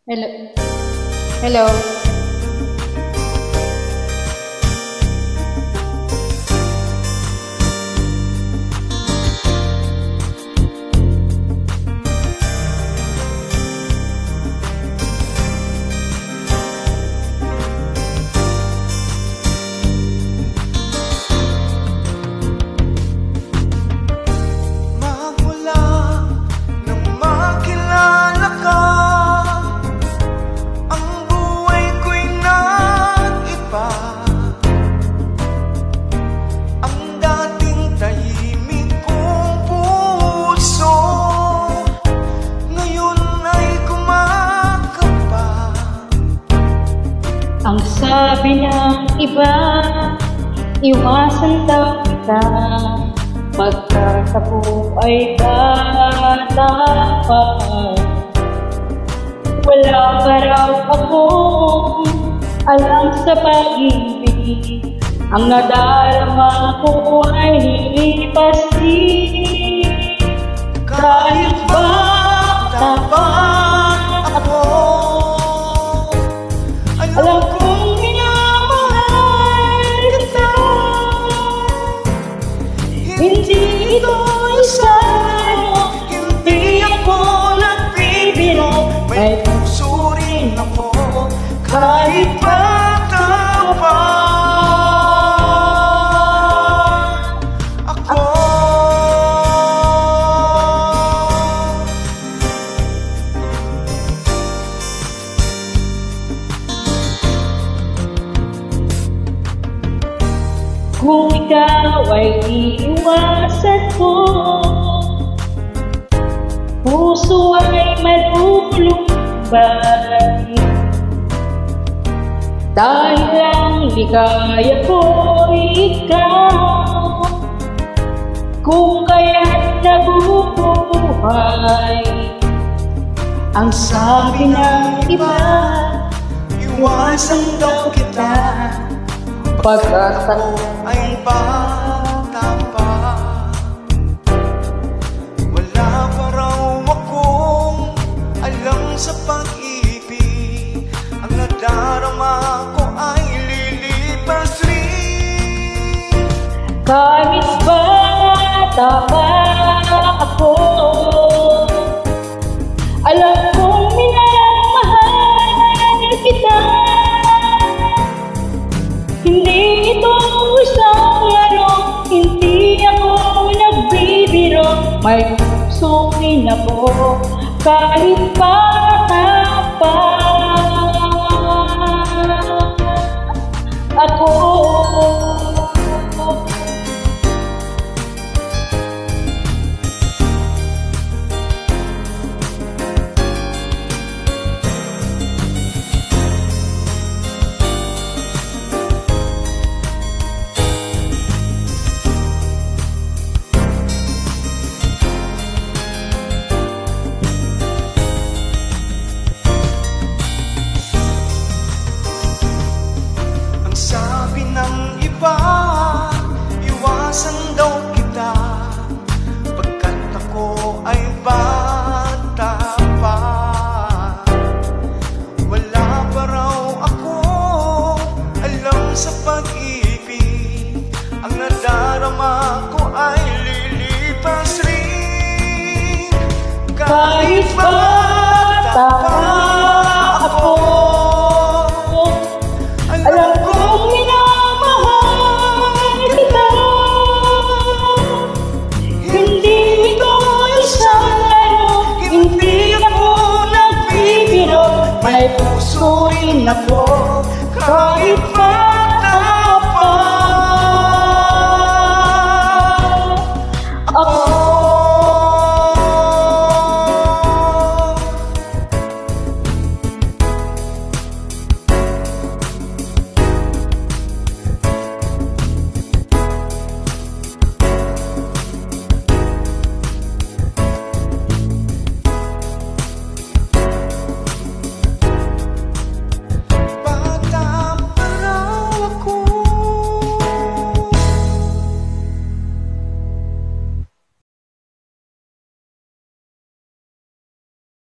Hello. Hello. Magmula nang makilala ka, ang buhay ko'y nag-iba. Ang dating tahimik kong puso, ngayon ay kumakaba. Ang sabi ng iba, iwasan daw kita, pagkatapo ay bata pa. Wala pa raw akong alam sa pag-ibig, ang nadarama ko ay lilipas din. Kahit bata pa ako, alam kong minamahal kita. Hindi ito isang, hindi ako nagbibiro, may puso rin ako kahit bata pa ako. Kung ikaw ay iiwasan ko, puso ay malulumbay. Dahil ang ligaya ko'y ikaw, kung kaya't nabubuhay. Ang sabi ng iba, Iwasan daw kita, pagkatapo ay bata pa. Wala pa raw akong alam sa pag-ibig, ang nadarama ko ay lilipas rin. kahit bata pa ako, alam kong minamahal kita. Hindi ito isang laro, hindi ako nagbibiro, may puso rin ako kahit bata pa ako. Ang sabi ng iba, iwasan daw kita, pagkat ako ay bata pa. Wala pa raw ako alam sa pag-ibig, ang nadarama ko ay lilipas rin. Kahit bata pa ako, alam kong minamahal kita. Hindi ito isang laro, hindi ako nagbibiro, may puso rin ako kahit